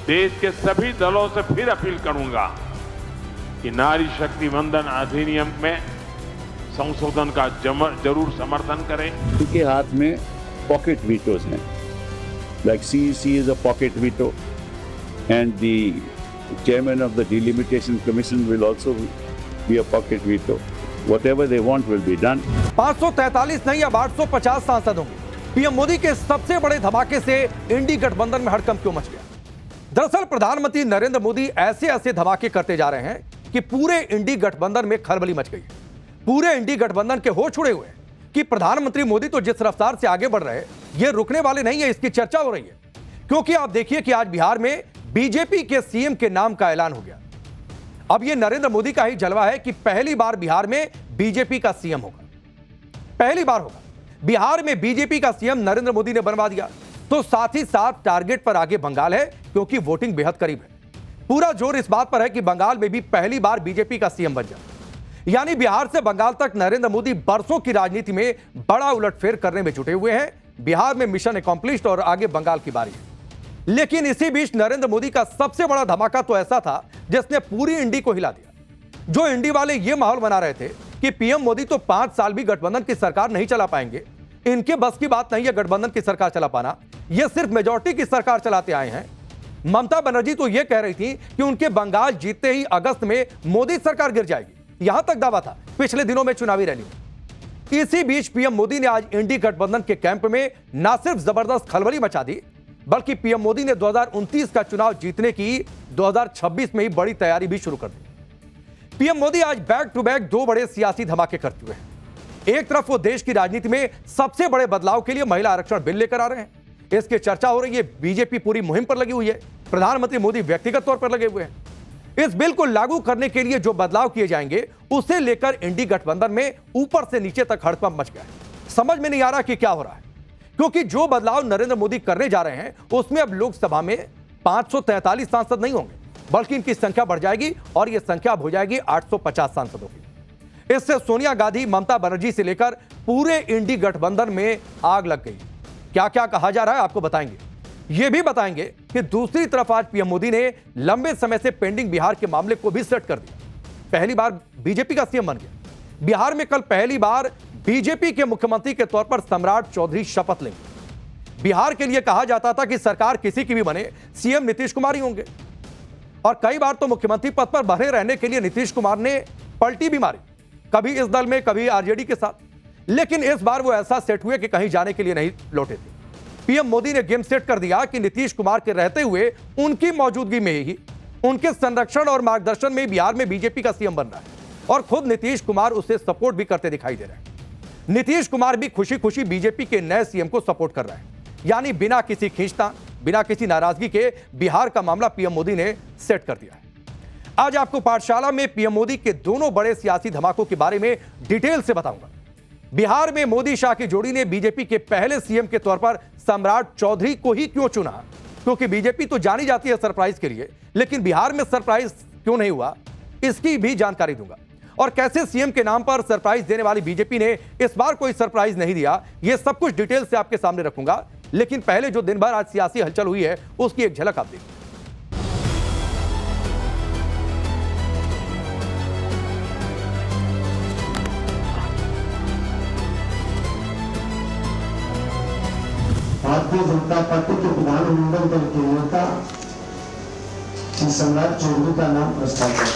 देश के सभी दलों से फिर अपील करूंगा कि नारी शक्ति वंदन अधिनियम में संशोधन का जरूर समर्थन करें। उनके हाथ में पॉकेट वीटोज हैं, like CEC is a pocket veto, and the chairman of the delimitation commission will also be a pocket veto. Whatever they want will be done. 543 नहीं अब 850 सांसद होंगे। पीएम मोदी के सबसे बड़े धमाके से इंडी गठबंधन में हड़कंप क्यों मच गया? दरअसल प्रधानमंत्री नरेंद्र मोदी ऐसे धमाके करते जा रहे हैं कि पूरे इंडी गठबंधन में खलबली मच गई है। पूरे इंडी गठबंधन के होश उड़े हुए हैं कि प्रधानमंत्री मोदी तो जिस रफ्तार से आगे बढ़ रहे हैं ये रुकने वाले नहीं है। इसकी चर्चा हो रही है क्योंकि आप देखिए कि आज बिहार में बीजेपी के सीएम के नाम का ऐलान हो गया। अब ये नरेंद्र मोदी का ही जलवा है कि पहली बार बिहार में बीजेपी का सीएम होगा, पहली बार होगा बिहार में बीजेपी का सीएम नरेंद्र मोदी ने बनवा दिया। तो साथ ही साथ टारगेट पर आगे बंगाल है क्योंकि वोटिंग बेहद करीब है। पूरा जोर इस बात पर है कि बंगाल में भी पहली बार बीजेपी का सीएम बन जाए। यानी बिहार से बंगाल तक नरेंद्र मोदी बरसों की राजनीति में बड़ा उलटफेर करने में जुटे हुए हैं। बिहार में मिशन अकॉम्प्लिश्ड और आगे बंगाल की बारी है। लेकिन इसी बीच नरेंद्र मोदी का सबसे बड़ा धमाका तो ऐसा था जिसने पूरी इंडी को हिला दिया। जो इंडी वाले ये माहौल बना रहे थे कि पीएम मोदी तो 5 साल भी गठबंधन की सरकार नहीं चला पाएंगे, इनके बस की बात नहीं है गठबंधन की सरकार चला पाना, ये सिर्फ मेजॉरिटी की सरकार चलाते आए हैं। ममता बनर्जी तो यह कह रही थी कि उनके बंगाल जीतते ही अगस्त में मोदी सरकार गिर जाएगी, यहां तक दावा था पिछले दिनों में चुनावी रैली में। इसी बीच पीएम मोदी ने आज इंडी गठबंधन के कैंप में न सिर्फ जबरदस्त खलबली मचा दी बल्कि पीएम मोदी ने 2029 का चुनाव जीतने की 2026 में ही बड़ी तैयारी भी शुरू कर दी। पीएम मोदी आज बैक टू बैक 2 बड़े सियासी धमाके करते हुए हैं। एक तरफ वो देश की राजनीति में सबसे बड़े बदलाव के लिए महिला आरक्षण बिल लेकर आ रहे हैं। इसकी चर्चा हो रही है, बीजेपी पूरी मुहिम पर लगी हुई है, प्रधानमंत्री मोदी व्यक्तिगत तौर पर लगे हुए हैं। इस बिल को लागू करने के लिए जो बदलाव किए जाएंगे उसे लेकर इंडी गठबंधन में ऊपर से नीचे तक हड़कंप मच गया है। समझ में नहीं आ रहा कि क्या हो रहा है, क्योंकि जो बदलाव नरेंद्र मोदी करने जा रहे हैं उसमें अब लोकसभा में 543 सांसद नहीं होंगे बल्कि इनकी संख्या बढ़ जाएगी और यह संख्या अब हो जाएगी 850 सांसदों की। इससे सोनिया गांधी, ममता बनर्जी से लेकर पूरे इंडी गठबंधन में आग लग गई। क्या क्या कहा जा रहा है आपको बताएंगे। यह भी बताएंगे कि दूसरी तरफ आज पीएम मोदी ने लंबे समय से पेंडिंग बिहार के मामले को भी सेट कर दिया। पहली बार बीजेपी का सीएम बन गया। बिहार में कल पहली बार बीजेपी के मुख्यमंत्री के तौर पर सम्राट चौधरी शपथ लेंगे। बिहार के लिए कहा जाता था कि सरकार किसी की भी बने, सीएम नीतीश कुमार ही होंगे। और कई बार तो मुख्यमंत्री पद पर बने रहने के लिए नीतीश कुमार ने पलटी भी मारी, कभी इस दल में कभी आरजेडी के साथ। लेकिन इस बार वो ऐसा सेट हुए कि कहीं जाने के लिए नहीं लौटे थे। पीएम मोदी ने गेम सेट कर दिया कि नीतीश कुमार के रहते हुए उनकी मौजूदगी में ही, उनके संरक्षण और मार्गदर्शन में बिहार में बीजेपी का सीएम बन रहा है और खुद नीतीश कुमार उसे सपोर्ट भी करते दिखाई दे रहे हैं। नीतीश कुमार भी खुशी खुशी बीजेपी के नए सीएम को सपोर्ट कर रहे हैं। यानी बिना किसी खींचतान, बिना किसी नाराजगी के बिहार का मामला पीएम मोदी ने सेट कर दिया है। आज आपको पाठशाला में पीएम मोदी के दोनों बड़े सियासी धमाकों के बारे में डिटेल से बताऊंगा। बिहार में मोदी शाह की जोड़ी ने बीजेपी के पहले सीएम के तौर पर सम्राट चौधरी को ही क्यों चुना, क्योंकि बीजेपी तो जानी जाती है सरप्राइज के लिए, लेकिन बिहार में सरप्राइज क्यों नहीं हुआ इसकी भी जानकारी दूंगा। और कैसे सीएम के नाम पर सरप्राइज देने वाली बीजेपी ने इस बार कोई सरप्राइज नहीं दिया, यह सब कुछ डिटेल से आपके सामने रखूंगा। लेकिन पहले जो दिन भर आज सियासी हलचल हुई है उसकी एक झलक आप देखिए। भारतीय जनता पार्टी के विधानमंडल दल के नेता श्री सम्राट चौधरी का नाम प्रस्ताव है।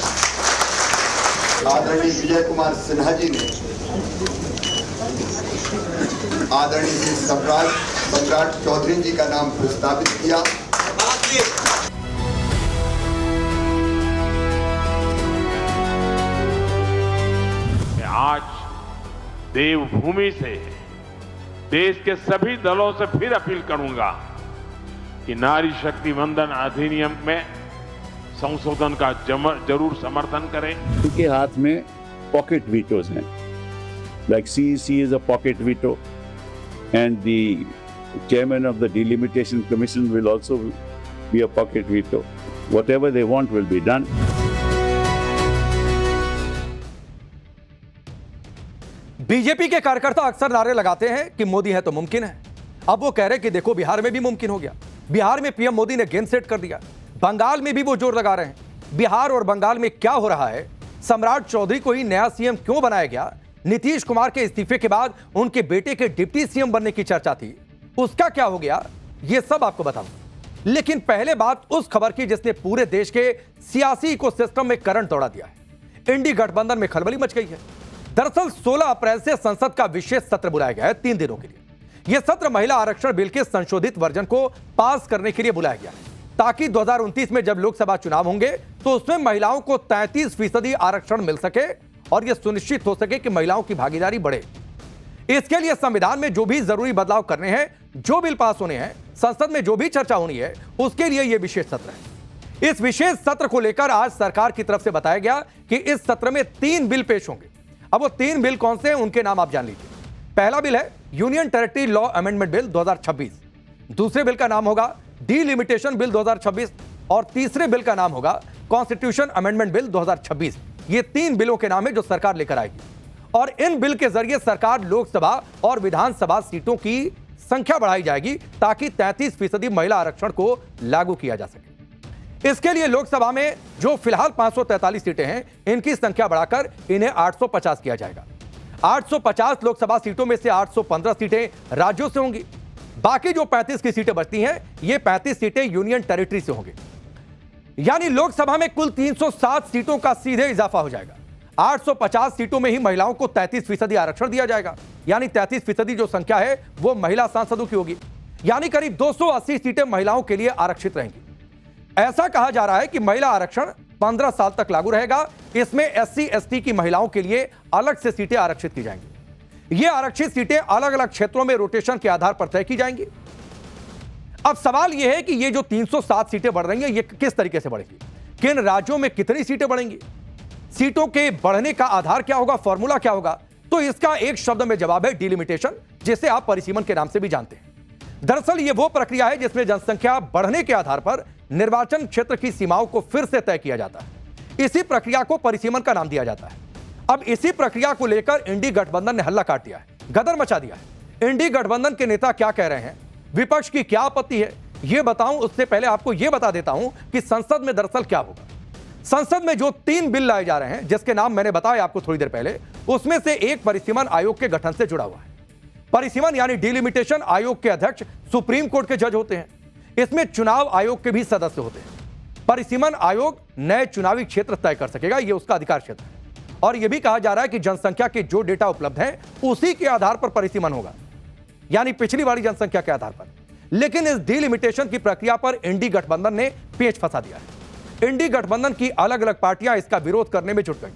आदरणीय विजय कुमार सिन्हा जी ने आदरणीय श्री सम्राट चौधरी जी का नाम प्रस्तावित किया। आज देवभूमि से देश के सभी दलों से फिर अपील करूंगा कि नारी शक्ति वंदन अधिनियम में संशोधन का जरूर समर्थन करें। उनके हाथ में पॉकेट वीटोज हैं, like CEC is a pocket veto, and the chairman of the delimitation commission will also be a pocket veto. Whatever they want will be done. BJP के कार्यकर्ता अक्सर नारे लगाते हैं कि मोदी है तो मुमकिन है। अब वो कह रहे कि देखो बिहार में भी मुमकिन हो गया। बिहार में पीएम मोदी ने गेम सेट कर दिया। बंगाल में भी वो जोर लगा रहे हैं। बिहार और बंगाल में क्या हो रहा है, सम्राट चौधरी को ही नया सीएम क्यों बनाया गया, नीतीश कुमार के इस्तीफे के बाद उनके बेटे के डिप्टी सीएम बनने की चर्चा थी, उसका क्या हो गया, ये सब आपको बताऊं। लेकिन पहले बात उस खबर की जिसने पूरे देश के सियासी इकोसिस्टम में करंट दौड़ा दिया है। इंडी गठबंधन में खलबली मच गई है। दरअसल 16 अप्रैल से संसद का विशेष सत्र बुलाया गया है 3 दिनों के लिए। यह सत्र महिला आरक्षण बिल के संशोधित वर्जन को पास करने के लिए बुलाया गया है, ताकि 2029 में जब लोकसभा चुनाव होंगे तो उसमें महिलाओं को 33% आरक्षण मिल सके और यह सुनिश्चित हो सके कि महिलाओं की भागीदारी बढ़े। इसके लिए संविधान में जो भी जरूरी बदलाव करने हैं, जो बिल पास होने हैं, संसद में जो भी चर्चा होनी है, उसके लिए यह विशेष सत्र है। इस विशेष सत्र को लेकर आज सरकार की तरफ से बताया गया कि इस सत्र में 3 बिल पेश होंगे। अब वो 3 बिल कौन से हैं, उनके नाम आप जान लीजिए। पहला बिल है union territory law amendment bill 2026, दूसरे बिल का नाम होगा डिलिमिटेशन बिल 2026 और तीसरे बिल का नाम होगा कॉन्स्टिट्यूशन अमेंडमेंट बिल 2026। ये 3 बिलों के नाम है जो सरकार लेकर आएगी और इन बिल के जरिए सरकार लोकसभा और विधानसभा सीटों की संख्या बढ़ाई जाएगी ताकि 33% महिला आरक्षण को लागू किया जा सके। इसके लिए लोकसभा में जो फिलहाल 543 सीटें हैं, इनकी संख्या बढ़ाकर इन्हें 850 किया जाएगा। 850 लोकसभा सीटों में से 815 सीटें राज्यों से होंगी। बाकी जो 35 की सीटें बचती हैं, ये 35 सीटें यूनियन टेरिटरी से होंगी। यानी लोकसभा में कुल 307 सीटों का सीधे इजाफा हो जाएगा। 850 सीटों में ही महिलाओं को 33% आरक्षण दिया जाएगा। यानी 33% जो संख्या है वो महिला सांसदों की होगी। यानी करीब 280 सीटें महिलाओं के लिए आरक्षित रहेंगी। ऐसा कहा जा रहा है कि महिला आरक्षण 15 साल तक लागू रहेगा। इसमें SC ST की महिलाओं के लिए अलग से सीटें आरक्षित की जाएंगी। ये आरक्षित सीटें अलग अलग क्षेत्रों में रोटेशन के आधार पर तय की जाएंगी। अब सवाल यह है कि ये जो 307 सीटें बढ़ रही हैं, ये किस तरीके से बढ़ेंगी, किन राज्यों में कितनी सीटें बढ़ेंगी, सीटों के बढ़ने का आधार क्या होगा, फॉर्मूला क्या होगा? तो इसका एक शब्द में जवाब है डिलिमिटेशन, जिसे आप परिसीमन के नाम से भी जानते हैं। दरअसल ये वो प्रक्रिया है जिसमें जनसंख्या बढ़ने के आधार पर निर्वाचन क्षेत्र की सीमाओं को फिर से तय किया जाता है। इसी प्रक्रिया को परिसीमन का नाम दिया जाता है। अब इसी प्रक्रिया को लेकर इंडी गठबंधन ने हल्ला काट दिया है, गदर मचा दिया है। इंडी गठबंधन के नेता क्या कह रहे हैं, विपक्ष की क्या आपत्ति है, यह बताऊं उससे पहले आपको यह बता देता हूं कि संसद में दरअसल क्या होगा। संसद में जो 3 बिल लाए जा रहे हैं, जिसके नाम मैंने बताया आपको थोड़ी देर पहले, उसमें से एक परिसीमन आयोग के गठन से जुड़ा हुआ है। परिसीमन यानी डिलिमिटेशन आयोग के अध्यक्ष सुप्रीम कोर्ट के जज होते हैं। इसमें चुनाव आयोग के भी सदस्य होते हैं। परिसीमन आयोग नए चुनावी क्षेत्र तय कर सकेगा, यह उसका अधिकार क्षेत्र है। और यह भी कहा जा रहा है कि जनसंख्या के जो डेटा उपलब्ध है उसी के आधार पर परिसीमन होगा, यानी पिछली वाली जनसंख्या के आधार पर। लेकिन इस डिलिमिटेशन की प्रक्रिया पर इंडी गठबंधन ने पेच फंसा दिया है। इंडी गठबंधन की अलग अलग पार्टियां इसका विरोध करने में जुट गई।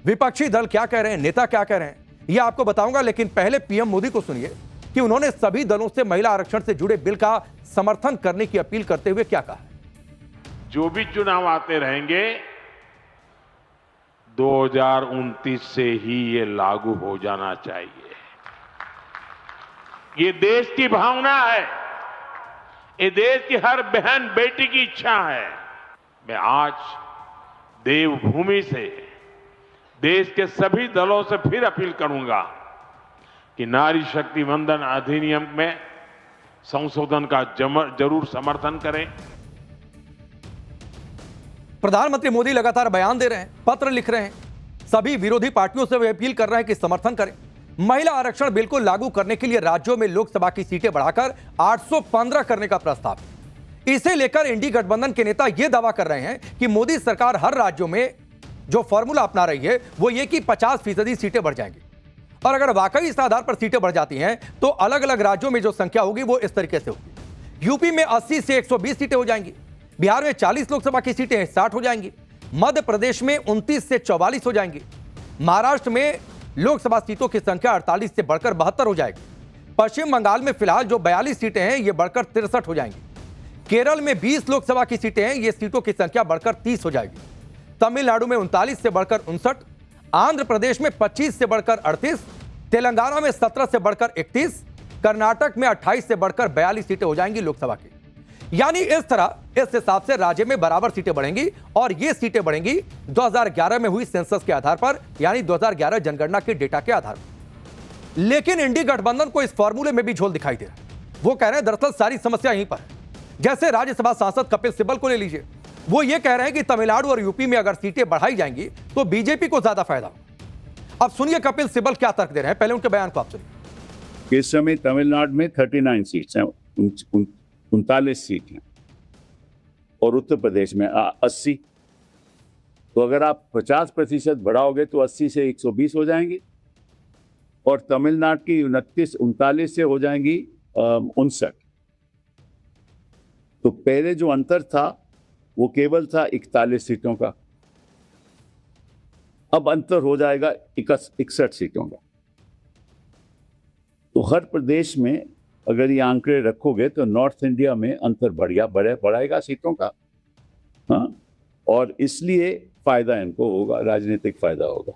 विपक्षी दल क्या कह रहे हैं, नेता क्या कह रहे हैं, यह आपको बताऊंगा। लेकिन पहले पीएम मोदी को सुनिए कि उन्होंने सभी दलों से महिला आरक्षण से जुड़े बिल का समर्थन करने की अपील करते हुए क्या कहा। जो भी चुनाव आते रहेंगे 2029 से ही ये लागू हो जाना चाहिए। ये देश की भावना है, ये देश की हर बहन बेटी की इच्छा है। मैं आज देवभूमि से देश के सभी दलों से फिर अपील करूंगा कि नारी शक्ति वंदन अधिनियम में संशोधन का जरूर समर्थन करें। प्रधानमंत्री मोदी लगातार बयान दे रहे हैं, पत्र लिख रहे हैं, सभी विरोधी पार्टियों से वे अपील कर रहे हैं कि समर्थन करें। महिला आरक्षण बिल को लागू करने के लिए राज्यों में लोकसभा की सीटें बढ़ाकर 815 करने का प्रस्ताव। इसे लेकर इंडी गठबंधन के नेता यह दावा कर रहे हैं कि मोदी सरकार हर राज्यों में जो फॉर्मूला अपना रही है वो ये कि 50% सीटें बढ़ जाएंगी। और अगर वाकई इस आधार पर सीटें बढ़ जाती हैं तो अलग अलग राज्यों में जो संख्या होगी वो इस तरीके से होगी। यूपी में 80 से 120 सीटें हो जाएंगी, बिहार में 40 लोकसभा की सीटें 60 हो जाएंगी, मध्य प्रदेश में 29 से 44 हो जाएंगी, महाराष्ट्र में लोकसभा सीटों की संख्या 48 से बढ़कर 72 हो जाएगी, पश्चिम बंगाल में फिलहाल जो 42 सीटें हैं ये बढ़कर 63 हो जाएंगी, केरल में 20 लोकसभा की सीटें हैं, ये सीटों की संख्या बढ़कर 30 हो जाएगी, तमिलनाडु में 39 से बढ़कर 59, आंध्र प्रदेश में 25 से बढ़कर 38, तेलंगाना में 17 से बढ़कर 31, कर्नाटक में 28 से बढ़कर 42 सीटें हो जाएंगी लोकसभा की। यानी इस तरह इस हिसाब से राज्य में बराबर सीटें बढ़ेंगी और ये सीटें बढ़ेंगी 2011 में हुई सेंसस के आधार पर, यानी 2011 जनगणना के डेटा के आधार पर। लेकिन इंडी गठबंधन को इस फॉर्मूले में भी झोल दिखाई दे रहा है। वो कह रहे हैं दरअसल सारी समस्या यहीं पर है। जैसे राज्यसभा सांसद कपिल सिब्बल को ले लीजिए, वो ये कह रहे हैं कि तमिलनाडु और यूपी में अगर सीटें बढ़ाई जाएंगी तो बीजेपी को ज्यादा फायदा होगा। अब सुनिए कपिल सिब्बल क्या तर्क दे रहे हैं, पहले उनके बयान को आप सुनिए। इस समय तमिलनाडु में 39 सीट्स हैं, 39 सीट हैं, और उत्तर प्रदेश में 80। तो अगर आप 50% बढ़ाओगे तो 80 से 120 हो जाएंगी, और तमिलनाडु की 39 से हो जाएंगी 59। तो पहले जो अंतर था वो केवल था 41 सीटों का, अब अंतर हो जाएगा 61 सीटों का। तो हर प्रदेश में अगर ये आंकड़े रखोगे तो नॉर्थ इंडिया में अंतर बढ़ाएगा सीटों का। हाँ, और इसलिए फायदा इनको होगा, राजनीतिक फायदा होगा।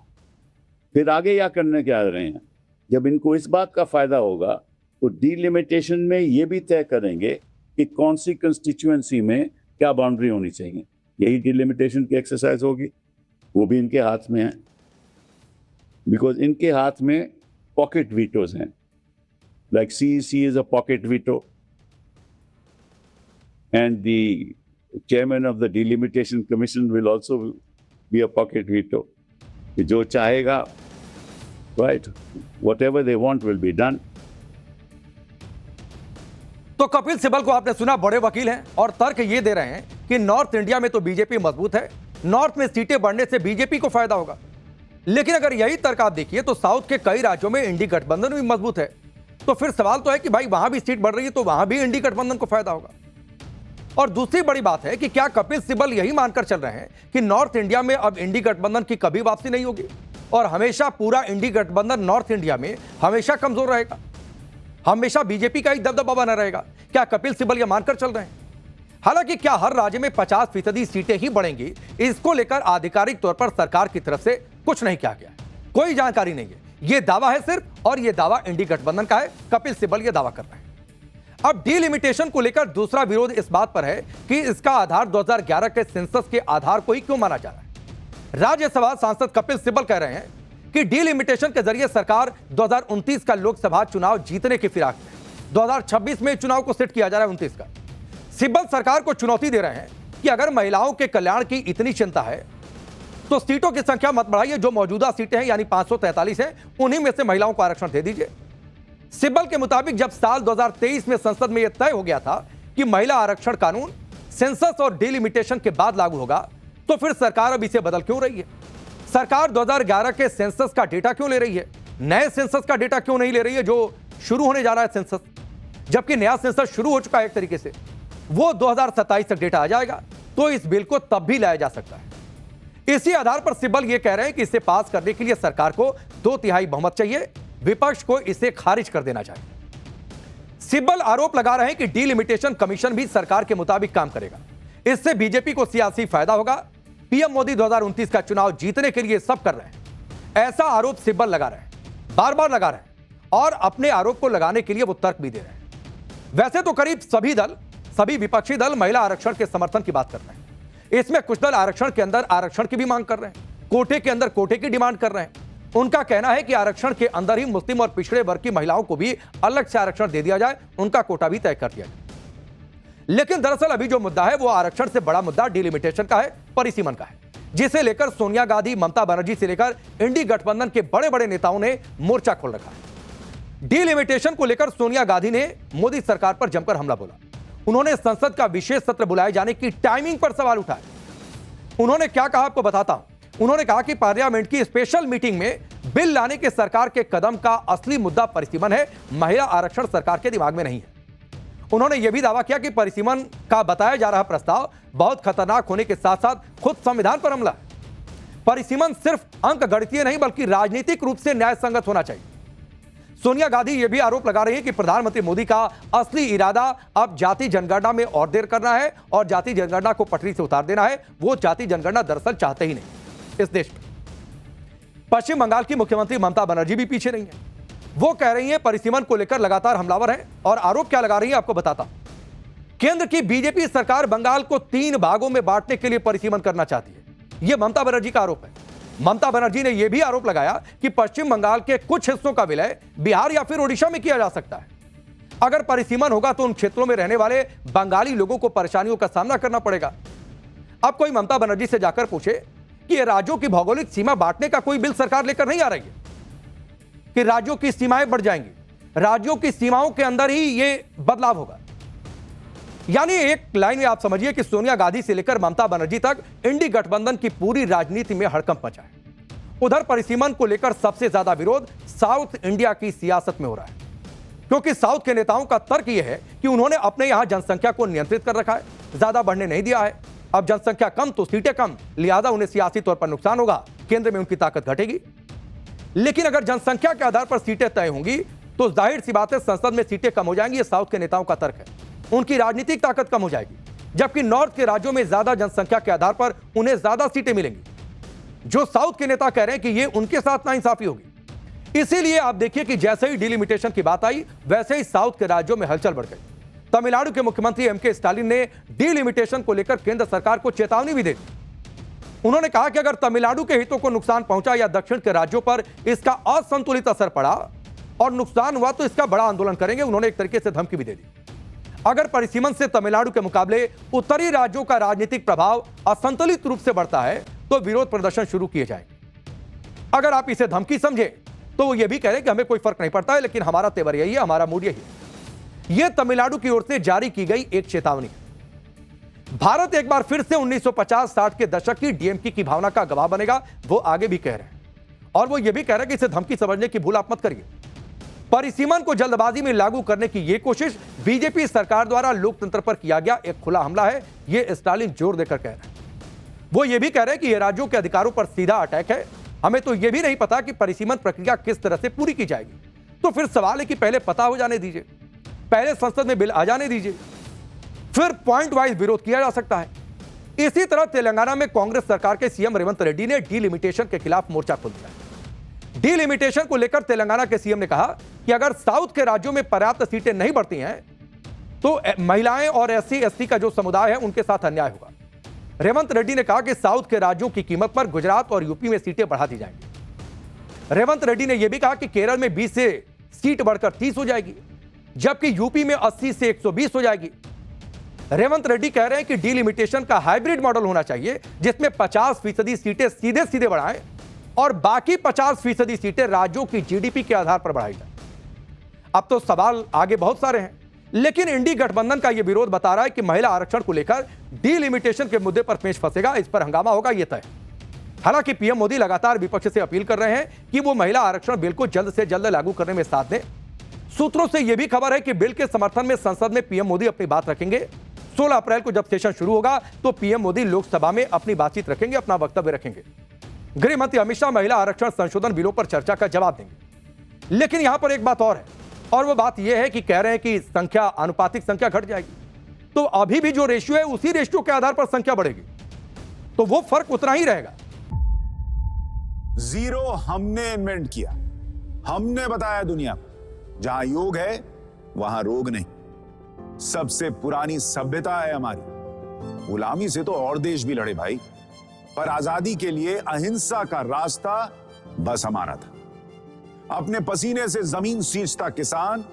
फिर आगे क्या करने क्या रहे हैं, जब इनको इस बात का फायदा होगा तो डीलिमिटेशन में ये भी तय करेंगे कि कौन सी कंस्टिट्यूएंसी में क्या बाउंड्री होनी चाहिए। यही डीलिमिटेशन की एक्सरसाइज होगी, वो भी इनके हाथ में है, बिकॉज इनके हाथ में पॉकेट वीटोज हैं। Like CEC is a pocket veto, and the chairman of the delimitation commission will also be a pocket veto. जो चाहेगा, right, whatever they want will be done. तो कपिल सिब्बल को आपने सुना, बड़े वकील हैं और तर्क ये दे रहे हैं कि नॉर्थ इंडिया में तो बीजेपी मजबूत है, नॉर्थ में सीटें बढ़ने से बीजेपी को फायदा होगा। लेकिन अगर यही तर्क आप देखिए तो साउथ के कई राज्यों में इंडी गठबंधन भी मजबूत है। तो फिर सवाल तो है कि भाई वहां भी सीट बढ़ रही है तो वहां भी इंडी गठबंधन को फायदा होगा। और दूसरी बड़ी बात है कि क्या कपिल सिब्बल यही मानकर चल रहे हैं कि नॉर्थ इंडिया में अब इंडी गठबंधन की कभी वापसी नहीं होगी और हमेशा पूरा इंडी गठबंधन नॉर्थ इंडिया में हमेशा कमजोर रहेगा, हमेशा बीजेपी का ही दबदबा बना रहेगा? क्या कपिल सिब्बल यह मानकर चल रहे हैं? हालांकि क्या हर राज्य में 50% सीटें ही बढ़ेंगी, इसको लेकर आधिकारिक तौर पर सरकार की तरफ से कुछ नहीं किया गया, कोई जानकारी नहीं है। यह दावा है सिर्फ, और यह दावा इंडी गठबंधन का है। कपिल सिब्बल यह दावा कर रहे हैं। अब डीलिमिटेशन को लेकर दूसरा विरोध इस बात पर है कि इसका आधार 2011 के सेंसस के आधार को ही क्यों माना जा रहा है। राज्यसभा सांसद कपिल सिब्बल कह रहे हैं कि डीलिमिटेशन के जरिए सरकार 2029 का लोकसभा चुनाव जीतने की फिराक में 2026 में चुनाव को सेट किया जा रहा है 29 का। सिब्बल सरकार को चुनौती दे रहे हैं कि अगर महिलाओं के कल्याण की इतनी चिंता है तो सीटों की संख्या मत बढ़ाइए, जो मौजूदा सीटें हैं यानी 543 हैं, उन्हीं में से महिलाओं को आरक्षण दे दीजिए। सिब्बल के मुताबिक जब साल 2023 में संसद में यह तय हो गया था कि महिला आरक्षण कानून सेंसस और डीलिमिटेशन के बाद लागू होगा, तो फिर सरकार अब इसे बदल क्यों रही है? सरकार 2011 के सेंसस का डेटा क्यों ले रही है, नए सेंसस का डेटा क्यों नहीं ले रही है जो शुरू होने जा रहा है सेंसस, जबकि नया सेंसस शुरू हो चुका है एक तरीके से, वो 2027 तक डेटा आ जाएगा, तो इस बिल को तब भी लाया जा सकता है। इसी आधार पर सिब्बल ये कह रहे हैं कि इसे पास करने के लिए सरकार को 2/3 बहुमत चाहिए, विपक्ष को इसे खारिज कर देना चाहिए। सिब्बल आरोप लगा रहे हैं कि डीलिमिटेशन कमीशन भी सरकार के मुताबिक काम करेगा, इससे बीजेपी को सियासी फायदा होगा। पीएम मोदी 2029 का चुनाव जीतने के लिए सब कर रहे हैं, ऐसा आरोप सिब्बल लगा रहे हैं, बार बार लगा रहे हैं, और अपने आरोप को लगाने के लिए वो तर्क भी दे रहे हैं। वैसे तो करीब सभी विपक्षी दल महिला आरक्षण के समर्थन की बात कर रहे हैं। इसमें कुछ दल आरक्षण के अंदर आरक्षण की भी मांग कर रहे हैं, कोटे के अंदर कोटे की डिमांड कर रहे हैं। उनका कहना है कि आरक्षण के अंदर ही मुस्लिम और पिछड़े वर्ग की महिलाओं को भी अलग से आरक्षण दे दिया जाए, उनका कोटा भी तय कर दिया जाए। लेकिन दरअसल अभी जो मुद्दा है वो आरक्षण से बड़ा मुद्दा डीलिमिटेशन का है, परिसीमन का है, जिसे लेकर सोनिया गांधी, ममता बनर्जी से लेकर इंडी गठबंधन के बड़े बड़े नेताओं ने मोर्चा खोल रखा है। डीलिमिटेशन को लेकर सोनिया गांधी ने मोदी सरकार पर जमकर हमला बोला। उन्होंने संसद का विशेष सत्र बुलाए जाने की टाइमिंग पर सवाल उठाए। उन्होंने क्या कहा आपको बताता हूं। उन्होंने कहा कि पार्लियामेंट की स्पेशल मीटिंग में बिल लाने के सरकार के कदम का असली मुद्दा परिसीमन है, महिला आरक्षण सरकार के दिमाग में नहीं है। उन्होंने यह भी दावा किया कि परिसीमन का बताया जा रहा प्रस्ताव बहुत खतरनाक होने के साथ साथ खुद संविधान पर हमला है। परिसीमन सिर्फ अंक गणितीय नहीं बल्कि राजनीतिक रूप से न्याय संगत होना चाहिए। सोनिया गांधी यह भी आरोप लगा रही है कि प्रधानमंत्री मोदी का असली इरादा अब जाति जनगणना में और देर करना है और जाति जनगणना को पटरी से उतार देना है। वो जाति जनगणना दरअसल चाहते ही नहीं इस देश में। पश्चिम बंगाल की मुख्यमंत्री ममता बनर्जी भी पीछे नहीं है। वो कह रही है परिसीमन को लेकर लगातार हमलावर है, और आरोप क्या लगा रही है आपको बताता हूं। केंद्र की बीजेपी सरकार बंगाल को 3 भागों में बांटने के लिए परिसीमन करना चाहती है, यह ममता बनर्जी का आरोप है। ममता बनर्जी ने यह भी आरोप लगाया कि पश्चिम बंगाल के कुछ हिस्सों का विलय बिहार या फिर ओडिशा में किया जा सकता है। अगर परिसीमन होगा तो उन क्षेत्रों में रहने वाले बंगाली लोगों को परेशानियों का सामना करना पड़ेगा। अब कोई ममता बनर्जी से जाकर पूछे कि ये राज्यों की भौगोलिक सीमा बांटने का कोई बिल सरकार लेकर नहीं आ रही है कि राज्यों की सीमाएं बढ़ जाएंगी, राज्यों की सीमाओं के अंदर ही ये बदलाव होगा। यानी एक लाइन में आप समझिए कि सोनिया गांधी से लेकर ममता बनर्जी तक इंडी गठबंधन की पूरी राजनीति में हड़कंप मचा है। उधर परिसीमन को लेकर सबसे ज्यादा विरोध साउथ इंडिया की सियासत में हो रहा है, क्योंकि साउथ के नेताओं का तर्क यह है कि उन्होंने अपने यहां जनसंख्या को नियंत्रित कर रखा है, ज्यादा बढ़ने नहीं दिया है। अब जनसंख्या कम तो सीटें कम, लिहाजा उन्हें सियासी तौर पर नुकसान होगा, केंद्र में उनकी ताकत घटेगी। लेकिन अगर जनसंख्या के आधार पर सीटें तय होंगी तो जाहिर सी बात है संसद में सीटें कम हो जाएंगी। ये साउथ के नेताओं का तर्क है, उनकी राजनीतिक ताकत कम हो जाएगी, जबकि नॉर्थ के राज्यों में ज्यादा जनसंख्या के आधार पर उन्हें ज्यादा सीटें मिलेंगी। जो साउथ के नेता कह रहे हैं कि ये उनके साथ नाइंसाफी होगी। इसीलिए आप देखिए कि जैसे ही डिलिमिटेशन की बात आई वैसे ही साउथ के राज्यों में हलचल बढ़ गई। तमिलनाडु के मुख्यमंत्री एम के स्टालिन ने डिलिमिटेशन को लेकर केंद्र सरकार को चेतावनी भी दे दी। उन्होंने कहा कि अगर तमिलनाडु के हितों को नुकसान पहुंचा या दक्षिण के राज्यों पर इसका असंतुलित असर पड़ा और नुकसान हुआ तो इसका बड़ा आंदोलन करेंगे। उन्होंने एक तरीके से धमकी भी दे दी। अगर परिसीमन से तमिलनाडु के मुकाबले उत्तरी राज्यों का राजनीतिक प्रभाव असंतुलित रूप से बढ़ता है तो विरोध प्रदर्शन शुरू किए जाएंगे। अगर आप इसे धमकी समझे तो वो ये भी कह रहे हैं कि हमें कोई फर्क नहीं पड़ता है, लेकिन हमारा तेवर यही है, हमारा मूड यही है। यह तमिलनाडु की ओर से जारी की गई एक चेतावनी है। भारत एक बार फिर से 1950-60 के दशक की डीएमके की भावना का गवाह बनेगा, वो आगे भी कह रहे हैं। और वो ये भी कह रहे हैं कि इसे धमकी समझने की भूल आप मत करिए। परिसीमन को जल्दबाजी में लागू करने की यह कोशिश बीजेपी सरकार द्वारा लोकतंत्र पर किया गया एक खुला हमला है, यह स्टालिन जोर देकर कह रहे हैं। वो ये भी कह रहे हैं कि यह राज्यों के अधिकारों पर सीधा अटैक है। हमें तो यह भी नहीं पता कि परिसीमन प्रक्रिया किस तरह से पूरी की जाएगी। तो फिर सवाल है कि पहले पता हो जाने दीजिए, पहले संसद में बिल आ जाने दीजिए, फिर पॉइंट वाइज विरोध किया जा सकता है। इसी तरह तेलंगाना में कांग्रेस सरकार के सीएम रेवंत रेड्डी ने डिलिमिटेशन के खिलाफ मोर्चा खोल दिया। डिलिमिटेशन को लेकर तेलंगाना के सीएम ने कहा कि अगर साउथ के राज्यों में पर्याप्त सीटें नहीं बढ़ती हैं तो महिलाएं और SC/ST का जो समुदाय है उनके साथ अन्याय होगा। रेवंत रेड्डी ने कहा कि साउथ के राज्यों की कीमत पर गुजरात और यूपी में सीटें बढ़ा दी जाएंगी। रेवंत रेड्डी ने यह भी कहा कि केरल में 20 से सीट बढ़कर 30 हो जाएगी, जबकि यूपी में 80 से 120 हो जाएगी। रेवंत रेड्डी कह रहे हैं कि डिलिमिटेशन का हाइब्रिड मॉडल होना चाहिए, जिसमें 50% सीटें सीधे सीधे बढ़ाएं और बाकी 50% सीटें राज्यों की जीडीपी के आधार पर बढ़ाई जाए। अब तो सवाल आगे बहुत सारे हैं, लेकिन इंडी गठबंधन का यह विरोध बता रहा है कि महिला आरक्षण को लेकर डिलिमिटेशन के मुद्दे पर पेच फंसेगा, इस पर हंगामा होगा, यह तय। हालांकि पीएम मोदी लगातार विपक्ष से अपील कर रहे हैं कि वो महिला आरक्षण बिल को जल्द से जल्द लागू करने में साथ दें। सूत्रों से यह भी खबर है कि बिल के समर्थन में संसद में पीएम मोदी अपनी बात रखेंगे। 16 अप्रैल को जब सेशन शुरू होगा तो पीएम मोदी लोकसभा में अपनी बातचीत रखेंगे, अपना वक्तव्य रखेंगे। गृह मंत्री अमित शाह महिला आरक्षण संशोधन बिलों पर चर्चा का जवाब देंगे। लेकिन यहां पर एक बात और है, और वो बात यह है कि कह रहे हैं कि संख्या, आनुपातिक संख्या घट जाएगी, तो अभी भी जो रेशियो है उसी रेशियो के आधार पर संख्या बढ़ेगी, तो वो फर्क उतना ही रहेगा। जीरो हमने इन्वेंट किया, हमने बताया दुनिया को, जहां योग है वहां रोग नहीं। सबसे पुरानी सभ्यता है हमारी। गुलामी से तो और देश भी लड़े भाई, पर आजादी के लिए अहिंसा का रास्ता बस हमारा था। अपने पसीने से जमीन सींचता किसान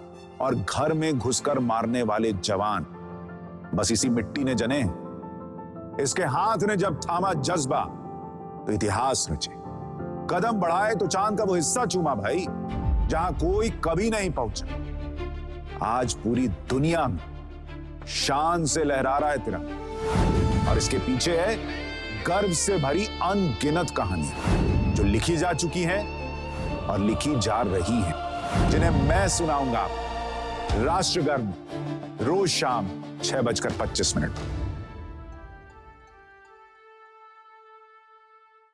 और घर में घुसकर मारने वाले जवान, बस इसी मिट्टी ने जने। इसके हाथ ने जब थामा जज्बा तो इतिहास रचे। कदम बढ़ाए तो चांद का वो हिस्सा चूमा भाई, जहां कोई कभी नहीं पहुंचा। आज पूरी दुनिया में शान से लहरा रहा है तिरंगा, और इसके पीछे है गर्व से भरी अनगिनत कहानियां जो लिखी जा चुकी हैं और लिखी जा रही हैं, जिन्हें मैं सुनाऊंगा राष्ट्रगर्व रोज शाम 6:25 पर।